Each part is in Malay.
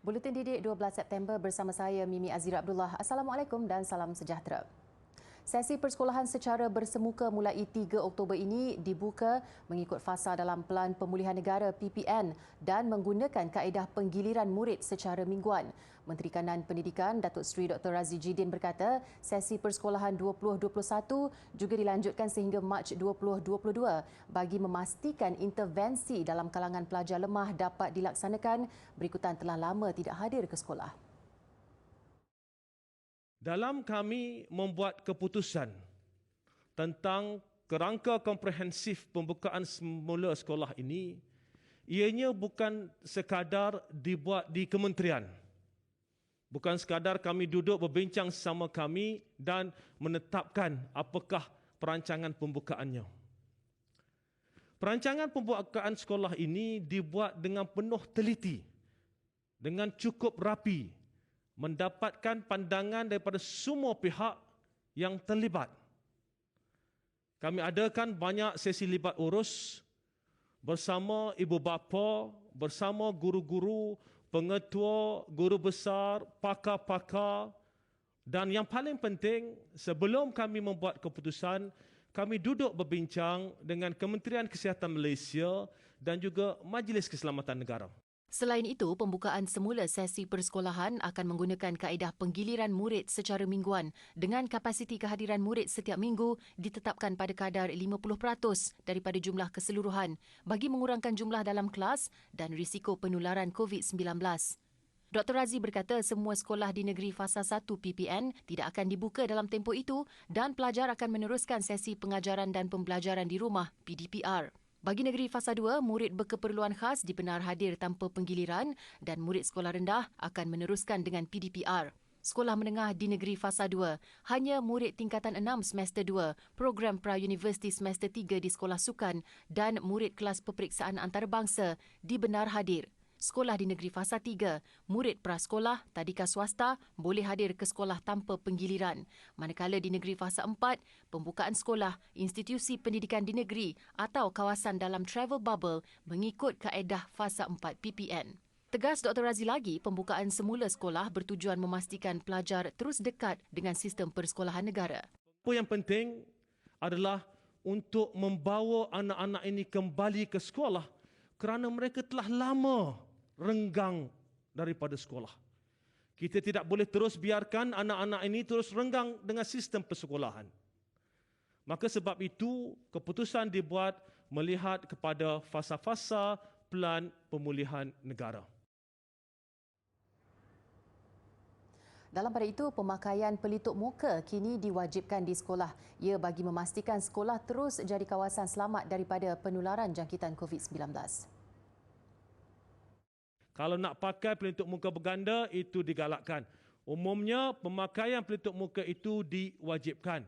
Buletin Didik 12 September bersama saya Mimi Azira Abdullah. Assalamualaikum dan salam sejahtera. Sesi persekolahan secara bersemuka mulai 3 Oktober ini dibuka mengikut fasa dalam Pelan Pemulihan Negara PPN dan menggunakan kaedah penggiliran murid secara mingguan. Menteri Kanan Pendidikan Datuk Seri Dr. Razzie Jidin berkata, sesi persekolahan 2021 juga dilanjutkan sehingga Mac 2022 bagi memastikan intervensi dalam kalangan pelajar lemah dapat dilaksanakan berikutan telah lama tidak hadir ke sekolah. Dalam kami membuat keputusan tentang kerangka komprehensif pembukaan semula sekolah ini, ianya bukan sekadar dibuat di kementerian. Bukan sekadar kami duduk berbincang sama kami dan menetapkan apakah perancangan pembukaannya. Perancangan pembukaan sekolah ini dibuat dengan penuh teliti, dengan cukup rapi, mendapatkan pandangan daripada semua pihak yang terlibat. Kami adakan banyak sesi libat urus bersama ibu bapa, bersama guru-guru, pengetua, guru besar, pakar-pakar, dan yang paling penting, sebelum kami membuat keputusan, kami duduk berbincang dengan Kementerian Kesihatan Malaysia dan juga Majlis Keselamatan Negara. Selain itu, pembukaan semula sesi persekolahan akan menggunakan kaedah penggiliran murid secara mingguan dengan kapasiti kehadiran murid setiap minggu ditetapkan pada kadar 50% daripada jumlah keseluruhan bagi mengurangkan jumlah dalam kelas dan risiko penularan COVID-19. Dr. Razzie berkata semua sekolah di negeri Fasa 1 PPN tidak akan dibuka dalam tempoh itu dan pelajar akan meneruskan sesi pengajaran dan pembelajaran di rumah PDPR. Bagi negeri Fasa 2, murid berkeperluan khas dibenar hadir tanpa penggiliran dan murid sekolah rendah akan meneruskan dengan PDPR. Sekolah menengah di negeri Fasa 2, hanya murid tingkatan 6 semester 2, program pra-universiti semester 3 di sekolah sukan dan murid kelas peperiksaan antarabangsa dibenar hadir. Sekolah di negeri Fasa 3, murid prasekolah, tadika swasta boleh hadir ke sekolah tanpa penggiliran. Manakala di negeri Fasa 4, pembukaan sekolah, institusi pendidikan di negeri atau kawasan dalam travel bubble mengikut kaedah Fasa 4 PPN. Tegas Dr. Razzie lagi, pembukaan semula sekolah bertujuan memastikan pelajar terus dekat dengan sistem persekolahan negara. Apa yang penting adalah untuk membawa anak-anak ini kembali ke sekolah kerana mereka telah lama renggang daripada sekolah. Kita tidak boleh terus biarkan anak-anak ini terus renggang dengan sistem persekolahan. Maka sebab itu, keputusan dibuat melihat kepada fasa-fasa Pelan Pemulihan Negara. Dalam pada itu, pemakaian pelitup muka kini diwajibkan di sekolah. Ia bagi memastikan sekolah terus jadi kawasan selamat daripada penularan jangkitan COVID-19. Kalau nak pakai pelitup muka berganda, itu digalakkan. Umumnya, pemakaian pelitup muka itu diwajibkan.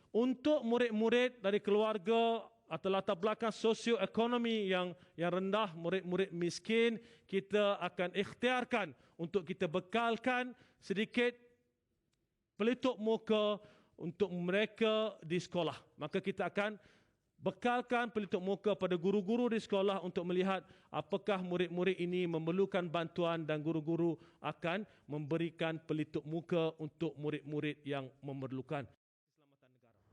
Untuk murid-murid dari keluarga atau latar belakang sosioekonomi yang rendah, murid-murid miskin, kita akan ikhtiarkan untuk kita bekalkan sedikit pelitup muka untuk mereka di sekolah. Maka kita akan bekalkan pelitup muka pada guru-guru di sekolah untuk melihat apakah murid-murid ini memerlukan bantuan dan guru-guru akan memberikan pelitup muka untuk murid-murid yang memerlukan.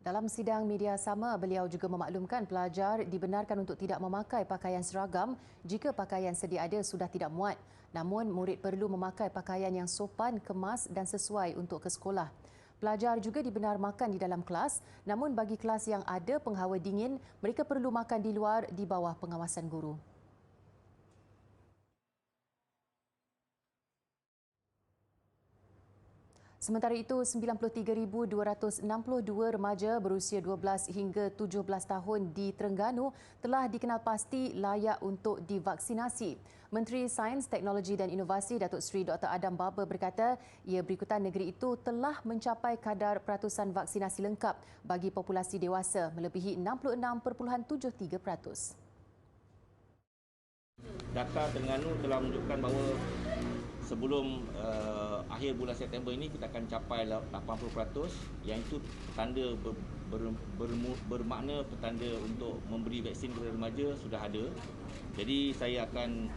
Dalam sidang media sama, beliau juga memaklumkan pelajar dibenarkan untuk tidak memakai pakaian seragam jika pakaian sedia ada sudah tidak muat. Namun, murid perlu memakai pakaian yang sopan, kemas dan sesuai untuk ke sekolah. Pelajar juga dibenar makan di dalam kelas, namun bagi kelas yang ada penghawa dingin, mereka perlu makan di luar di bawah pengawasan guru. Sementara itu, 93,262 remaja berusia 12 hingga 17 tahun di Terengganu telah dikenal pasti layak untuk divaksinasi. Menteri Sains, Teknologi dan Inovasi Datuk Seri Dr. Adam Baber berkata, ia berikutan negeri itu telah mencapai kadar peratusan vaksinasi lengkap bagi populasi dewasa melebihi 66.73%. Data Terengganu telah menunjukkan bahawa sebelum akhir bulan September ini kita akan capai 80%, yang itu petanda bermakna petanda untuk memberi vaksin kepada remaja sudah ada. Jadi saya akan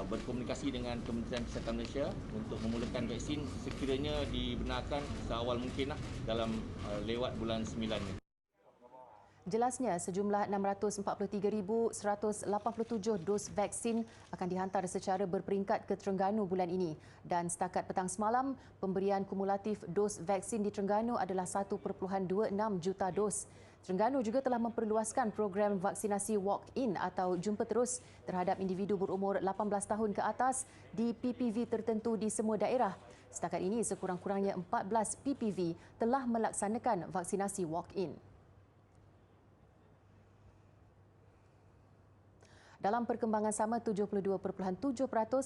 berkomunikasi dengan Kementerian Kesihatan Malaysia untuk memulakan vaksin sekiranya dibenarkan seawal mungkin dalam lewat bulan 9 ni. Jelasnya, sejumlah 643,187 dos vaksin akan dihantar secara berperingkat ke Terengganu bulan ini. Dan setakat petang semalam, pemberian kumulatif dos vaksin di Terengganu adalah 1.26 juta dos. Terengganu juga telah memperluaskan program vaksinasi walk-in atau jumpa terus terhadap individu berumur 18 tahun ke atas di PPV tertentu di semua daerah. Setakat ini, sekurang-kurangnya 14 PPV telah melaksanakan vaksinasi walk-in. Dalam perkembangan sama, 72.7%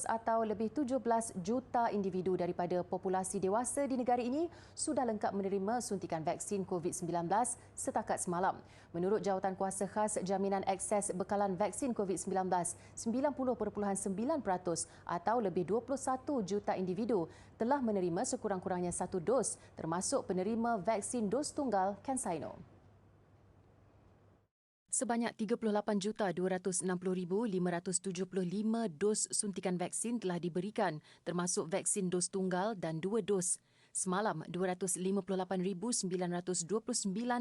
atau lebih 17 juta individu daripada populasi dewasa di negara ini sudah lengkap menerima suntikan vaksin COVID-19 setakat semalam. Menurut Jawatankuasa Khas Jaminan Akses Bekalan Vaksin COVID-19, 90.9% atau lebih 21 juta individu telah menerima sekurang-kurangnya satu dos, termasuk penerima vaksin dos tunggal CanSino. Sebanyak 38,260,575 dos suntikan vaksin telah diberikan, termasuk vaksin dos tunggal dan 2 dos. Semalam, 258,929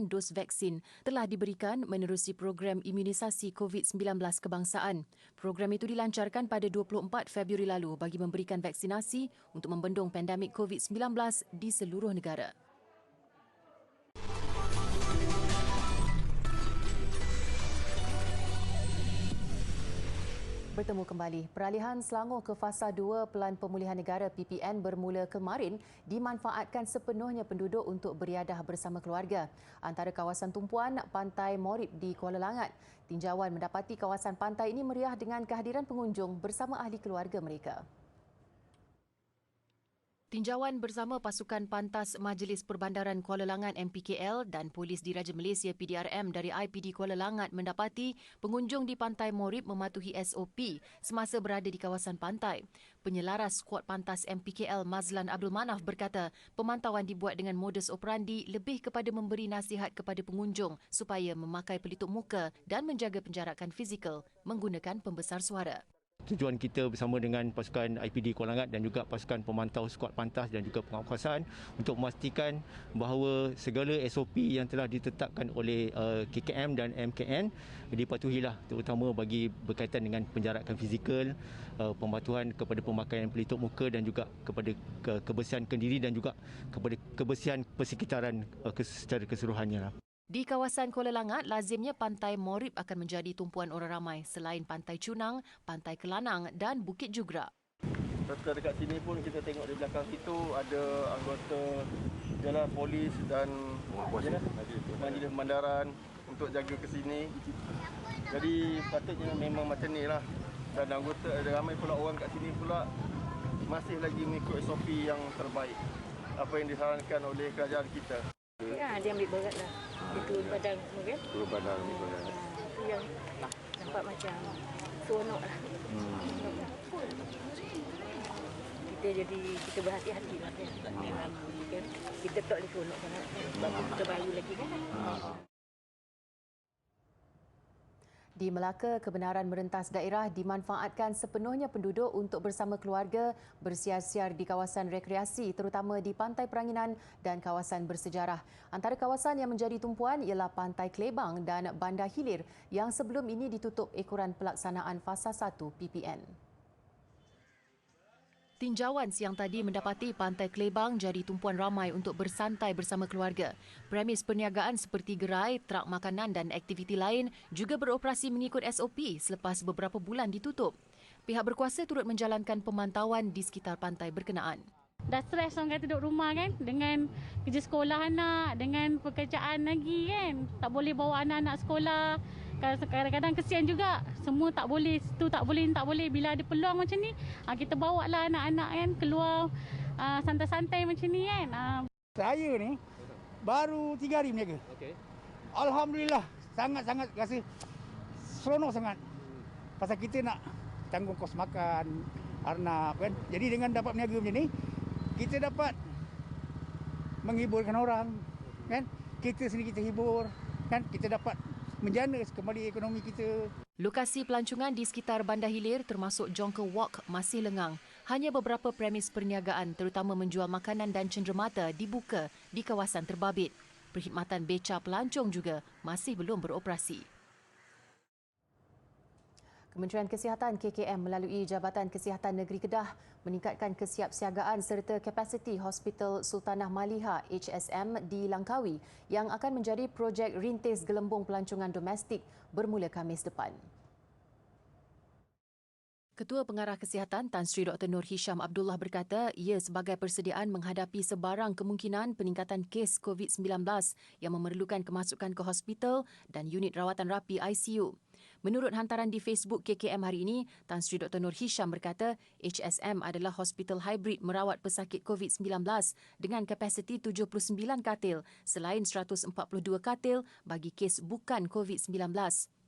dos vaksin telah diberikan menerusi program imunisasi COVID-19 kebangsaan. Program itu dilancarkan pada 24 Februari lalu bagi memberikan vaksinasi untuk membendung pandemik COVID-19 di seluruh negara. Bertemu kembali. Peralihan Selangor ke Fasa 2 Pelan Pemulihan Negara PPN bermula kemarin dimanfaatkan sepenuhnya penduduk untuk beriadah bersama keluarga. Antara kawasan tumpuan Pantai Morib di Kuala Langat, tinjauan mendapati kawasan pantai ini meriah dengan kehadiran pengunjung bersama ahli keluarga mereka. Tinjauan bersama pasukan Pantas Majlis Perbandaran Kuala Langat MPKL dan Polis Diraja Malaysia PDRM dari IPD Kuala Langat mendapati pengunjung di Pantai Morib mematuhi SOP semasa berada di kawasan pantai. Penyelaras skuad Pantas MPKL Mazlan Abdul Manaf berkata pemantauan dibuat dengan modus operandi lebih kepada memberi nasihat kepada pengunjung supaya memakai pelitup muka dan menjaga penjarakan fizikal menggunakan pembesar suara. Tujuan kita bersama dengan pasukan IPD Kuala Langat dan juga pasukan pemantau skuad pantas dan juga penguasaan untuk memastikan bahawa segala SOP yang telah ditetapkan oleh KKM dan MKN dipatuhilah, terutama bagi berkaitan dengan penjarakan fizikal, pematuhan kepada pemakaian pelitup muka dan juga kepada kebersihan kendiri dan juga kepada kebersihan persekitaran secara keseluruhannya. Di kawasan Kuala Langat, lazimnya Pantai Morib akan menjadi tumpuan orang ramai selain Pantai Cunang, Pantai Kelanang dan Bukit Jugra. Serta dekat sini pun kita tengok di belakang situ ada anggota jalan polis dan majlis pemandaran untuk jaga ke sini. Jadi patutnya memang macam ni lah. Dan anggota ada ramai pula orang kat sini pula masih lagi mengikut SOP yang terbaik apa yang disarankan oleh kerajaan kita. Ya, dia ambil berat lah. Itu badan semua kan? Turun badan ambil berat. Itu yang nampak macam seronok lah. Kita berhati-hati lah kan. Kita tak boleh seronok sangat kan. Sebab kita baru lagi kan. Di Melaka, kebenaran merentas daerah dimanfaatkan sepenuhnya penduduk untuk bersama keluarga bersiar-siar di kawasan rekreasi terutama di Pantai Peranginan dan kawasan bersejarah. Antara kawasan yang menjadi tumpuan ialah Pantai Klebang dan Bandar Hilir yang sebelum ini ditutup ekoran pelaksanaan Fasa 1 PPN. Tinjauan siang tadi mendapati Pantai Klebang jadi tumpuan ramai untuk bersantai bersama keluarga. Premis perniagaan seperti gerai, trak makanan dan aktiviti lain juga beroperasi mengikut SOP selepas beberapa bulan ditutup. Pihak berkuasa turut menjalankan pemantauan di sekitar pantai berkenaan. Dah stres orang kata duduk rumah kan, dengan kerja sekolah anak, dengan pekerjaan lagi kan. Tak boleh bawa anak-anak sekolah. Kadang-kadang kesian juga. Semua tak boleh, situ tak boleh, tak boleh. Bila ada peluang macam ni, kita bawa lah anak-anak kan keluar santai-santai macam ni kan. Saya ni baru 3 hari berniaga. Okay. Alhamdulillah, sangat-sangat rasa seronok sangat. Pasal kita nak tanggung kos makan, arnab kan. Jadi dengan dapat berniaga macam ni, kita dapat menghiburkan orang kan. Kita sendiri kita hibur kan. Kita dapat menjana kembali ekonomi kita. Lokasi pelancongan di sekitar Bandar Hilir termasuk Jonker Walk masih lengang. Hanya beberapa premis perniagaan terutama menjual makanan dan cenderamata dibuka di kawasan terbabit. Perkhidmatan beca pelancong juga masih belum beroperasi. Kementerian Kesihatan KKM melalui Jabatan Kesihatan Negeri Kedah meningkatkan kesiapsiagaan serta kapasiti Hospital Sultanah Maliha HSM di Langkawi yang akan menjadi projek rintis gelembung pelancongan domestik bermula Khamis depan. Ketua Pengarah Kesihatan Tan Sri Dr. Nur Hisham Abdullah berkata ia sebagai persediaan menghadapi sebarang kemungkinan peningkatan kes COVID-19 yang memerlukan kemasukan ke hospital dan unit rawatan rapi ICU. Menurut hantaran di Facebook KKM hari ini, Tan Sri Dr. Nur Hisham berkata HSM adalah hospital hybrid merawat pesakit COVID-19 dengan kapasiti 79 katil selain 142 katil bagi kes bukan COVID-19.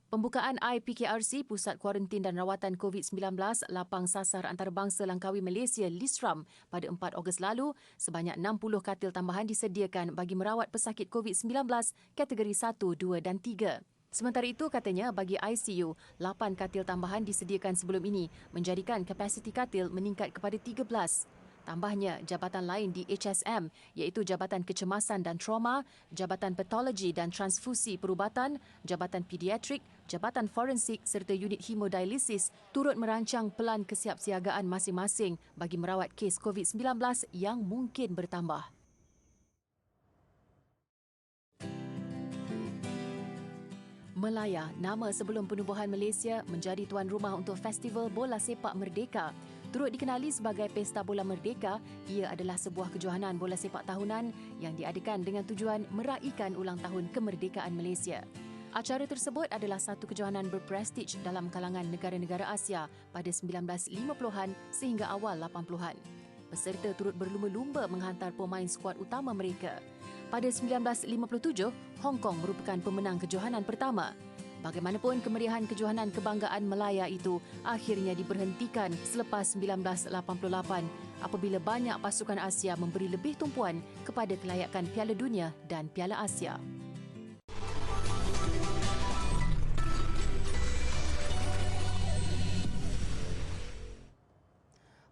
Pembukaan IPKRC Pusat Kuarantin dan Rawatan COVID-19 Lapang Sasar Antarabangsa Langkawi Malaysia LISRAM pada 4 Ogos lalu, sebanyak 60 katil tambahan disediakan bagi merawat pesakit COVID-19 kategori 1, 2 dan 3. Sementara itu, katanya bagi ICU, 8 katil tambahan disediakan sebelum ini menjadikan kapasiti katil meningkat kepada 13. Tambahnya, jabatan lain di HSM iaitu Jabatan Kecemasan dan Trauma, Jabatan Patologi dan Transfusi Perubatan, Jabatan Pediatrik, Jabatan Forensik serta unit hemodialisis turut merancang pelan kesiapsiagaan masing-masing bagi merawat kes COVID-19 yang mungkin bertambah. Melaya, nama sebelum penubuhan Malaysia, menjadi tuan rumah untuk Festival Bola Sepak Merdeka. Turut dikenali sebagai Pesta Bola Merdeka, ia adalah sebuah kejohanan bola sepak tahunan yang diadakan dengan tujuan meraihkan ulang tahun kemerdekaan Malaysia. Acara tersebut adalah satu kejohanan berprestij dalam kalangan negara-negara Asia pada 1950-an sehingga awal 80-an. Peserta turut berlumba-lumba menghantar pemain skuad utama mereka. Pada 1957, Hong Kong merupakan pemenang kejohanan pertama. Bagaimanapun, kemeriahan kejohanan kebanggaan Melaya itu akhirnya diberhentikan selepas 1988 apabila banyak pasukan Asia memberi lebih tumpuan kepada kelayakan Piala Dunia dan Piala Asia.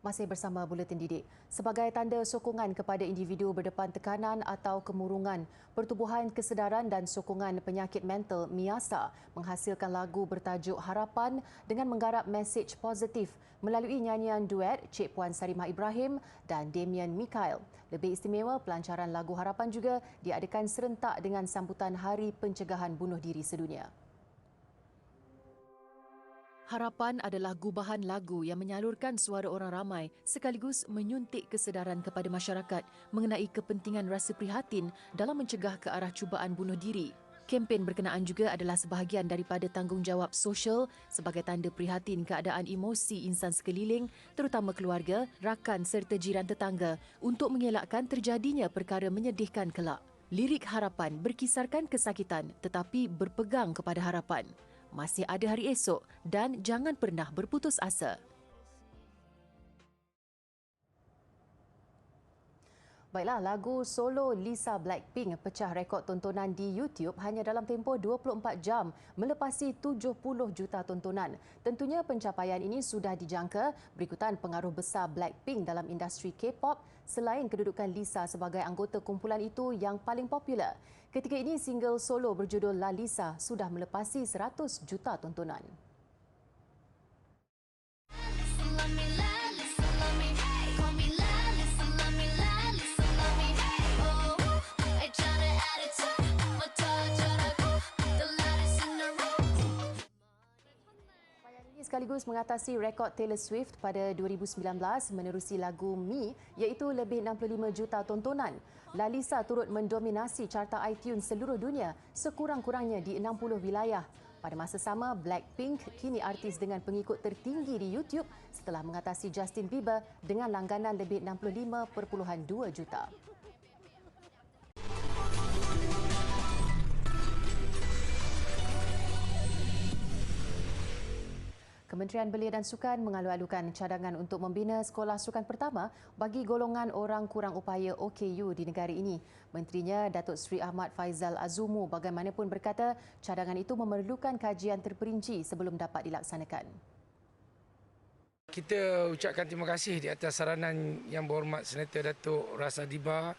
Masih bersama Buletin Didik. Sebagai tanda sokongan kepada individu berdepan tekanan atau kemurungan, Pertubuhan Kesedaran dan Sokongan Penyakit Mental MIASA menghasilkan lagu bertajuk Harapan dengan menggarap mesej positif melalui nyanyian duet Cik Puan Sarimah Ibrahim dan Damian Mikael. Lebih istimewa, pelancaran lagu Harapan juga diadakan serentak dengan sambutan Hari Pencegahan Bunuh Diri Sedunia. Harapan adalah gubahan lagu yang menyalurkan suara orang ramai sekaligus menyuntik kesedaran kepada masyarakat mengenai kepentingan rasa prihatin dalam mencegah ke arah cubaan bunuh diri. Kempen berkenaan juga adalah sebahagian daripada tanggungjawab sosial sebagai tanda prihatin keadaan emosi insan sekeliling, terutama keluarga, rakan serta jiran tetangga untuk mengelakkan terjadinya perkara menyedihkan kelak. Lirik Harapan berkisarkan kesakitan tetapi berpegang kepada harapan. Masih ada hari esok dan jangan pernah berputus asa. Baiklah, lagu solo Lisa Blackpink pecah rekod tontonan di YouTube hanya dalam tempoh 24 jam melepasi 70 juta tontonan. Tentunya pencapaian ini sudah dijangka berikutan pengaruh besar Blackpink dalam industri K-pop selain kedudukan Lisa sebagai anggota kumpulan itu yang paling popular. Ketika ini, single solo berjudul La Lisa sudah melepasi 100 juta tontonan. Sekaligus mengatasi rekod Taylor Swift pada 2019 menerusi lagu Me iaitu lebih 65 juta tontonan. La Lisa turut mendominasi carta iTunes seluruh dunia sekurang-kurangnya di 60 wilayah. Pada masa sama, Blackpink kini artis dengan pengikut tertinggi di YouTube setelah mengatasi Justin Bieber dengan langganan lebih 65.2 juta. Kementerian Belia dan Sukan mengalu-alukan cadangan untuk membina sekolah sukan pertama bagi golongan orang kurang upaya OKU di negara ini. Menterinya Datuk Seri Ahmad Faizal Azumu bagaimanapun berkata cadangan itu memerlukan kajian terperinci sebelum dapat dilaksanakan. Kita ucapkan terima kasih di atas saranan Yang Berhormat Senator Datuk Ras Adiba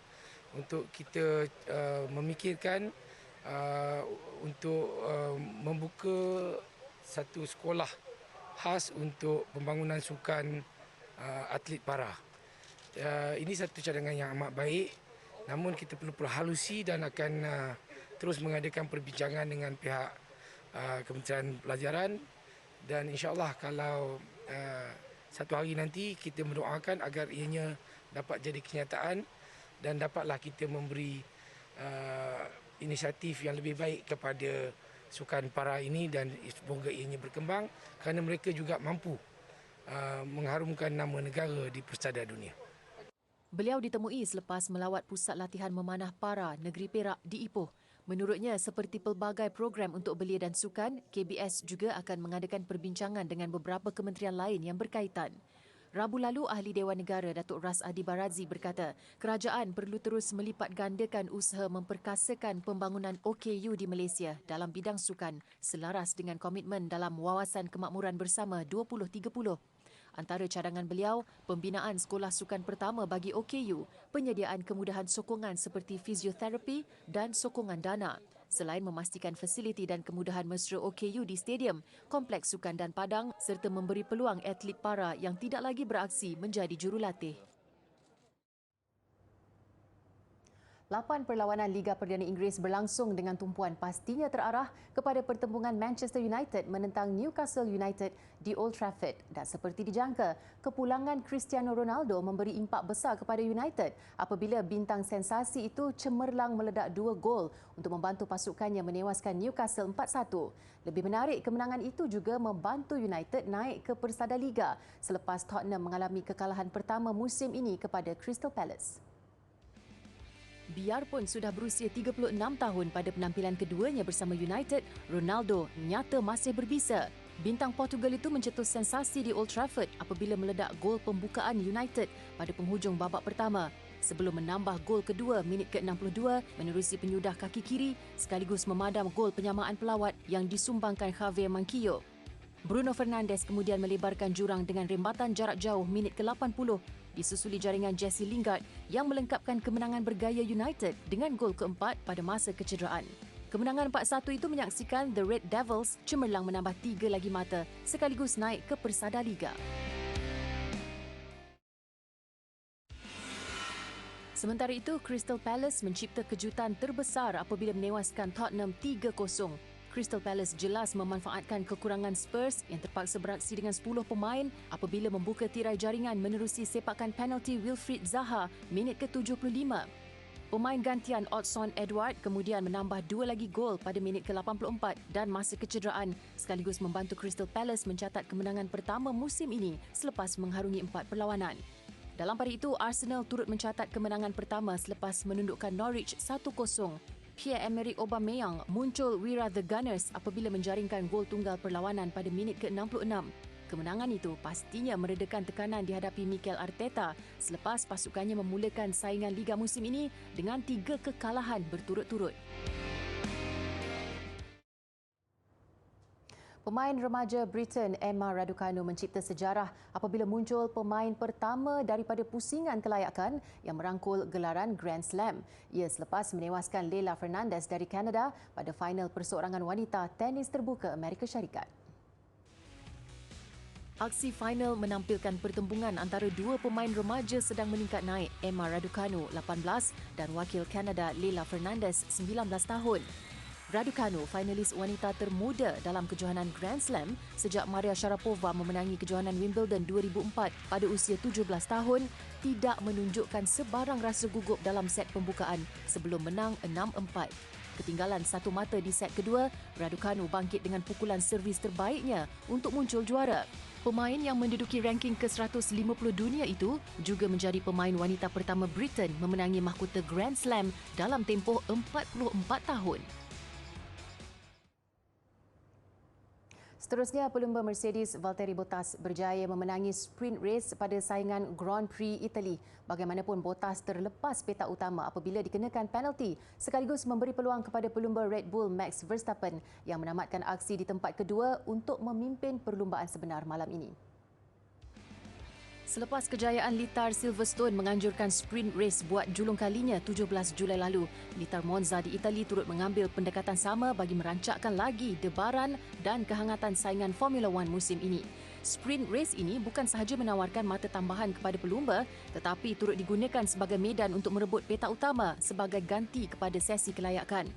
untuk kita memikirkan untuk membuka satu sekolah khas untuk pembangunan sukan atlet para. Ini satu cadangan yang amat baik, namun kita perlu perhalusi dan akan terus mengadakan perbincangan dengan pihak Kementerian Pelajaran dan insya-Allah kalau satu hari nanti kita mendoakan agar ianya dapat jadi kenyataan dan dapatlah kita memberi inisiatif yang lebih baik kepada sukan para ini dan semoga ianya berkembang kerana mereka juga mampu mengharumkan nama negara di persada dunia. Beliau ditemui selepas melawat pusat latihan memanah para negeri Perak di Ipoh. Menurutnya, seperti pelbagai program untuk belia dan sukan, KBS juga akan mengadakan perbincangan dengan beberapa kementerian lain yang berkaitan. Rabu lalu, Ahli Dewan Negara Datuk Ras Adiba Razzi berkata, kerajaan perlu terus melipat gandakan usaha memperkasakan pembangunan OKU di Malaysia dalam bidang sukan selaras dengan komitmen dalam Wawasan Kemakmuran Bersama 2030. Antara cadangan beliau, pembinaan sekolah sukan pertama bagi OKU, penyediaan kemudahan sokongan seperti fizioterapi dan sokongan dana. Selain memastikan fasiliti dan kemudahan mesra OKU di stadium, kompleks sukan dan padang serta memberi peluang atlet para yang tidak lagi beraksi menjadi jurulatih. 8 perlawanan Liga Perdana Inggeris berlangsung dengan tumpuan pastinya terarah kepada pertembungan Manchester United menentang Newcastle United di Old Trafford dan seperti dijangka, kepulangan Cristiano Ronaldo memberi impak besar kepada United apabila bintang sensasi itu cemerlang meledak 2 gol untuk membantu pasukannya menewaskan Newcastle 4-1. Lebih menarik, kemenangan itu juga membantu United naik ke Persada Liga selepas Tottenham mengalami kekalahan pertama musim ini kepada Crystal Palace. Biarpun sudah berusia 36 tahun pada penampilan keduanya bersama United, Ronaldo nyata masih berbisa. Bintang Portugal itu mencetus sensasi di Old Trafford apabila meledak gol pembukaan United pada penghujung babak pertama sebelum menambah gol kedua minit ke-62 menerusi penyudah kaki kiri sekaligus memadam gol penyamaan pelawat yang disumbangkan Javier Manquillo. Bruno Fernandes kemudian melebarkan jurang dengan rembatan jarak jauh minit ke-80 disusuli jaringan Jesse Lingard yang melengkapkan kemenangan bergaya United dengan gol keempat pada masa kecederaan. Kemenangan 4-1 itu menyaksikan The Red Devils cemerlang menambah 3 lagi mata sekaligus naik ke Persada Liga. Sementara itu, Crystal Palace mencipta kejutan terbesar apabila menewaskan Tottenham 3-0. Crystal Palace jelas memanfaatkan kekurangan Spurs yang terpaksa beraksi dengan 10 pemain apabila membuka tirai jaringan menerusi sepakan penalti Wilfried Zaha minit ke-75. Pemain gantian Odsonne-Edouard kemudian menambah 2 lagi gol pada minit ke-84 dan masa kecederaan sekaligus membantu Crystal Palace mencatat kemenangan pertama musim ini selepas mengharungi 4 perlawanan. Dalam pada itu, Arsenal turut mencatat kemenangan pertama selepas menundukkan Norwich 1-0. Pierre-Emerick Aubameyang muncul wira The Gunners apabila menjaringkan gol tunggal perlawanan pada minit ke-66. Kemenangan itu pastinya meredakan tekanan dihadapi Mikel Arteta selepas pasukannya memulakan saingan Liga musim ini dengan 3 kekalahan berturut-turut. Pemain remaja Britain Emma Raducanu mencipta sejarah apabila muncul pemain pertama daripada pusingan kelayakan yang merangkul gelaran Grand Slam. Ia selepas menewaskan Leylah Fernandez dari Kanada pada final perseorangan wanita tenis terbuka Amerika Syarikat. Aksi final menampilkan pertembungan antara dua pemain remaja sedang meningkat naik, Emma Raducanu 18 dan wakil Kanada Leylah Fernandez 19 tahun. Raducanu, finalis wanita termuda dalam kejohanan Grand Slam sejak Maria Sharapova memenangi kejohanan Wimbledon 2004 pada usia 17 tahun, tidak menunjukkan sebarang rasa gugup dalam set pembukaan sebelum menang 6-4. Ketinggalan 1 mata di set kedua, Raducanu bangkit dengan pukulan servis terbaiknya untuk muncul juara. Pemain yang menduduki ranking ke-150 dunia itu juga menjadi pemain wanita pertama Britain memenangi mahkota Grand Slam dalam tempoh 44 tahun. Seterusnya, pelumba Mercedes Valtteri Bottas berjaya memenangi sprint race pada saingan Grand Prix Itali. Bagaimanapun, Bottas terlepas petak utama apabila dikenakan penalti sekaligus memberi peluang kepada pelumba Red Bull Max Verstappen yang menamatkan aksi di tempat kedua untuk memimpin perlumbaan sebenar malam ini. Selepas kejayaan Litar Silverstone menganjurkan sprint race buat julung kalinya 17 Julai lalu, Litar Monza di Itali turut mengambil pendekatan sama bagi merancakkan lagi debaran dan kehangatan saingan Formula One musim ini. Sprint race ini bukan sahaja menawarkan mata tambahan kepada pelumba tetapi turut digunakan sebagai medan untuk merebut petak utama sebagai ganti kepada sesi kelayakan.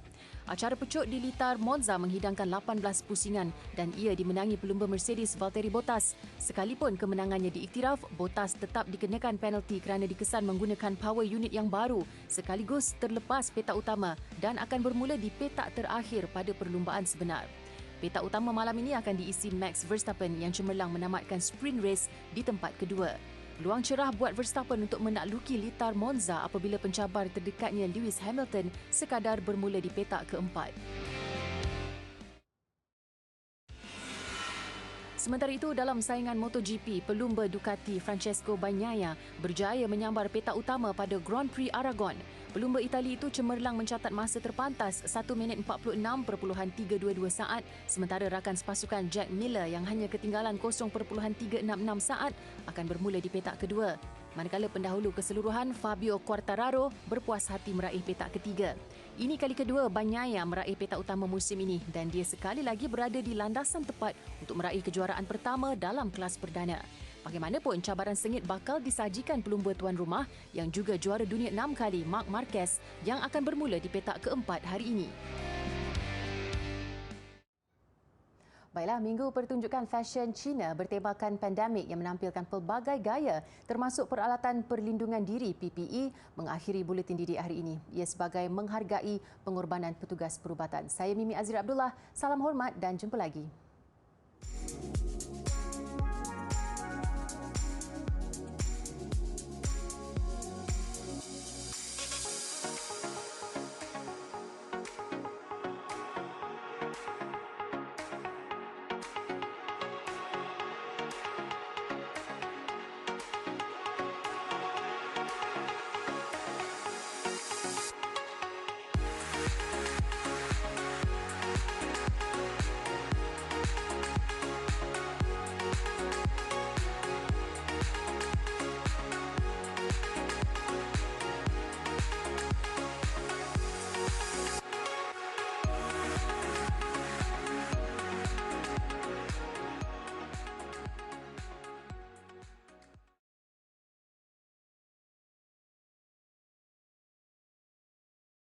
Acara pecut di Litar Monza menghidangkan 18 pusingan dan ia dimenangi pelumba Mercedes Valtteri Bottas. Sekalipun kemenangannya diiktiraf, Bottas tetap dikenakan penalti kerana dikesan menggunakan power unit yang baru sekaligus terlepas petak utama dan akan bermula di petak terakhir pada perlumbaan sebenar. Petak utama malam ini akan diisi Max Verstappen yang cemerlang menamatkan sprint race di tempat kedua. Peluang cerah buat Verstappen untuk menakluki Litar Monza apabila pencabar terdekatnya Lewis Hamilton sekadar bermula di petak keempat. Sementara itu, dalam saingan MotoGP, pelumba Ducati Francesco Bagnaia berjaya menyambar petak utama pada Grand Prix Aragon. Pelumba Itali itu cemerlang mencatat masa terpantas 1 minit 46.322 saat sementara rakan sepasukan Jack Miller yang hanya ketinggalan 0.366 saat akan bermula di petak kedua. Manakala pendahulu keseluruhan Fabio Quartararo berpuas hati meraih petak ketiga. Ini kali kedua Bagnaia meraih petak utama musim ini dan dia sekali lagi berada di landasan tepat untuk meraih kejuaraan pertama dalam kelas perdana. Bagaimanapun, cabaran sengit bakal disajikan pelumba tuan rumah yang juga juara dunia 6 kali Marc Marquez yang akan bermula di petak keempat hari ini. Baiklah, minggu pertunjukan fashion China bertemakan pandemik yang menampilkan pelbagai gaya termasuk peralatan perlindungan diri PPE mengakhiri buletin didik hari ini. Ia sebagai menghargai pengorbanan petugas perubatan. Saya Mimi Azri Abdullah, salam hormat dan jumpa lagi.